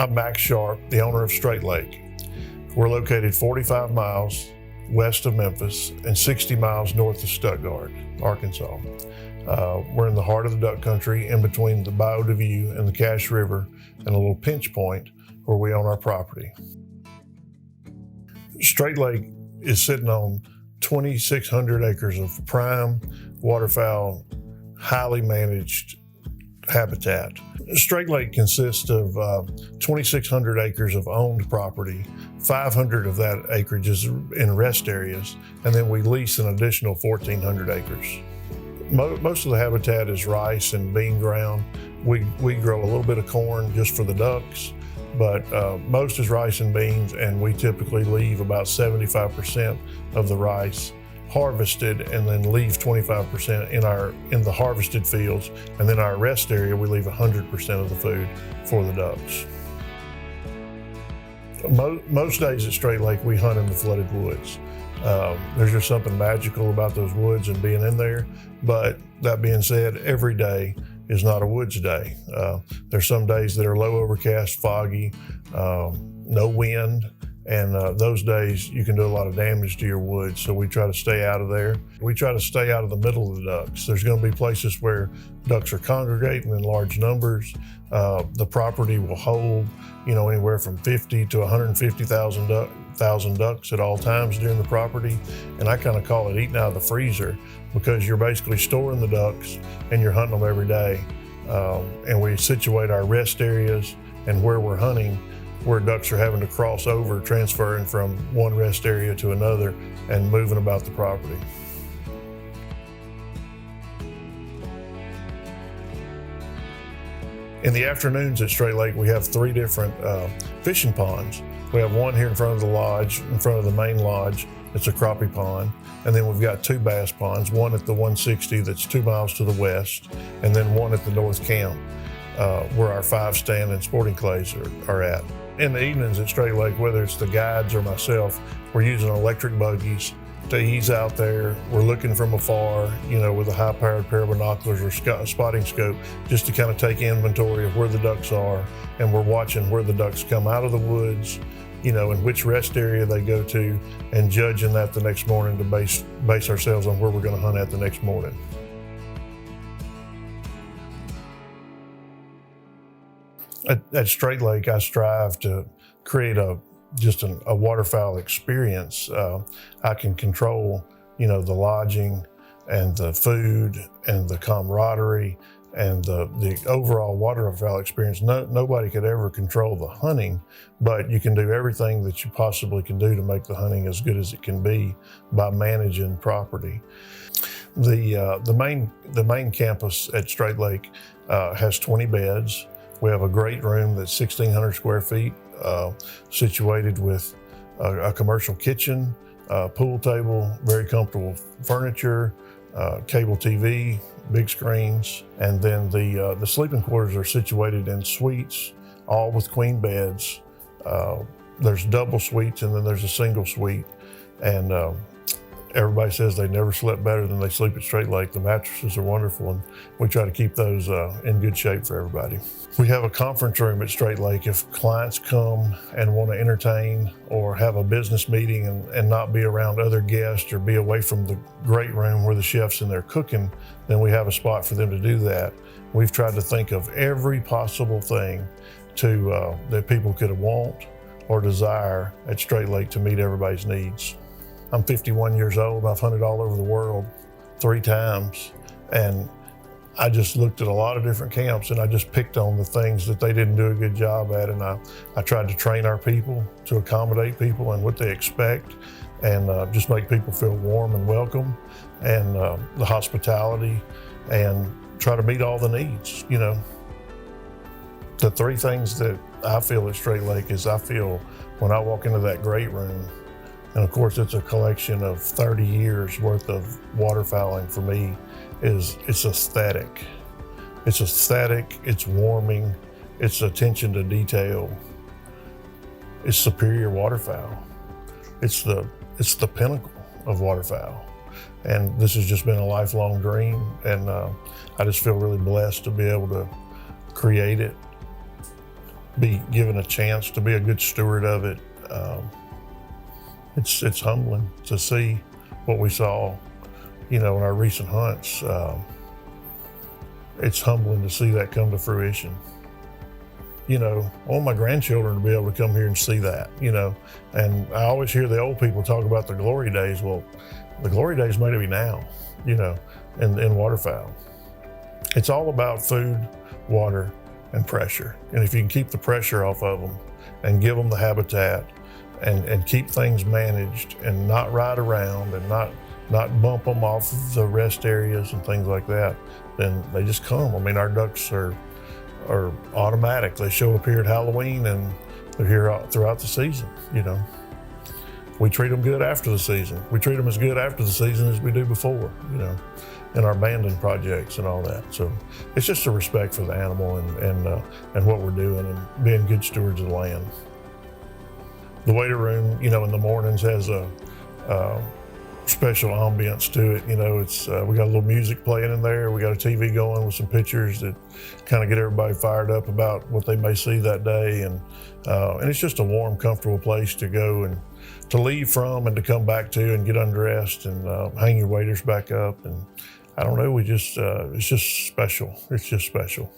I'm Max Sharp, the owner of Strait Lake. We're located 45 miles west of Memphis and 60 miles north of Stuttgart, Arkansas. We're in the heart of the duck country, in between the Bayou de View and the Cache River, and a little pinch point where we own our property. Strait Lake is sitting on 2,600 acres of prime waterfowl, highly managed habitat. Strait Lake consists of 2,600 acres of owned property. 500 of that acreage is in rest areas, and then we lease an additional 1,400 acres. Most of the habitat is rice and bean ground. We grow a little bit of corn just for the ducks, but most is rice and beans, and we typically leave about 75% of the rice harvested and then leave 25% in the harvested fields, and then our rest area we leave 100% of the food for the ducks. Most days at Strait Lake we hunt in the flooded woods. There's just something magical about those woods and being in there, but that being said, every day is not a woods day. There's some days that are low overcast, foggy, no wind, and those days you can do a lot of damage to your woods, so we try to stay out of there. We try to stay out of the middle of the ducks. There's going to be places where ducks are congregating in large numbers. The property will hold, anywhere from 50 to 150,000 ducks at all times during the property, and I kind of call it eating out of the freezer, because you're basically storing the ducks and you're hunting them every day. And we situate our rest areas and where we're hunting, where ducks are having to cross over, transferring from one rest area to another and moving about the property. In the afternoons at Strait Lake, we have 3 different fishing ponds. We have one here in front of the lodge, in front of the main lodge. It's a crappie pond. And then we've got 2 bass ponds, one at the 160 that's 2 miles to the west, and then one at the north camp where our 5 stand and sporting clays are at. In the evenings at Strait Lake, whether it's the guides or myself, we're using electric buggies to ease out there. We're looking from afar, with a high-powered pair of binoculars or spotting scope, just to kind of take inventory of where the ducks are, and we're watching where the ducks come out of the woods, and which rest area they go to, and judging that the next morning to base ourselves on where we're going to hunt at the next morning. At Strait Lake, I strive to create a waterfowl experience. I can control, the lodging and the food and the camaraderie and the overall waterfowl experience. Nobody could ever control the hunting, but you can do everything that you possibly can do to make the hunting as good as it can be by managing property. The main campus at Strait Lake has 20 beds. We have a great room that's 1,600 square feet, situated with a commercial kitchen, pool table, very comfortable furniture, cable TV, big screens, and then the sleeping quarters are situated in suites, all with queen beds. There's double suites and then there's a single suite, and everybody says they never slept better than they sleep at Strait Lake. The mattresses are wonderful, and we try to keep those in good shape for everybody. We have a conference room at Strait Lake. If clients come and want to entertain or have a business meeting and not be around other guests or be away from the great room where the chef's in there cooking, then we have a spot for them to do that. We've tried to think of every possible thing that people could want or desire at Strait Lake to meet everybody's needs. I'm 51 years old. I've hunted all over the world 3 times, and I just looked at a lot of different camps, and I just picked on the things that they didn't do a good job at, and I tried to train our people to accommodate people and what they expect, and just make people feel warm and welcome, and the hospitality, and try to meet all the needs. The 3 things that I feel at Strait Lake is I feel when I walk into that great room, and of course it's a collection of 30 years worth of waterfowling for me, it's aesthetic. It's aesthetic, it's warming, it's attention to detail. It's superior waterfowl. It's the pinnacle of waterfowl. And this has just been a lifelong dream, and I just feel really blessed to be able to create it be given a chance to be a good steward of it. It's humbling to see what we saw, in our recent hunts. It's humbling to see that come to fruition. I want my grandchildren to be able to come here and see that, and I always hear the old people talk about the glory days. Well, the glory days may be now, in waterfowl. It's all about food, water, and pressure. And if you can keep the pressure off of them and give them the habitat and keep things managed and not ride around and not bump them off of the rest areas and things like that, then they just come. I mean, our ducks are automatic. They show up here at Halloween and they're here throughout the season, We treat them good after the season. We treat them as good after the season as we do before, in our banding projects and all that. So it's just a respect for the animal and what we're doing and being good stewards of the land. The waiter room, in the mornings has a special ambience to it. It's we got a little music playing in there. We got a TV going with some pictures that kind of get everybody fired up about what they may see that day, and it's just a warm, comfortable place to go and to leave from and to come back to and get undressed and hang your waders back up. And I don't know, it's just special. It's just special.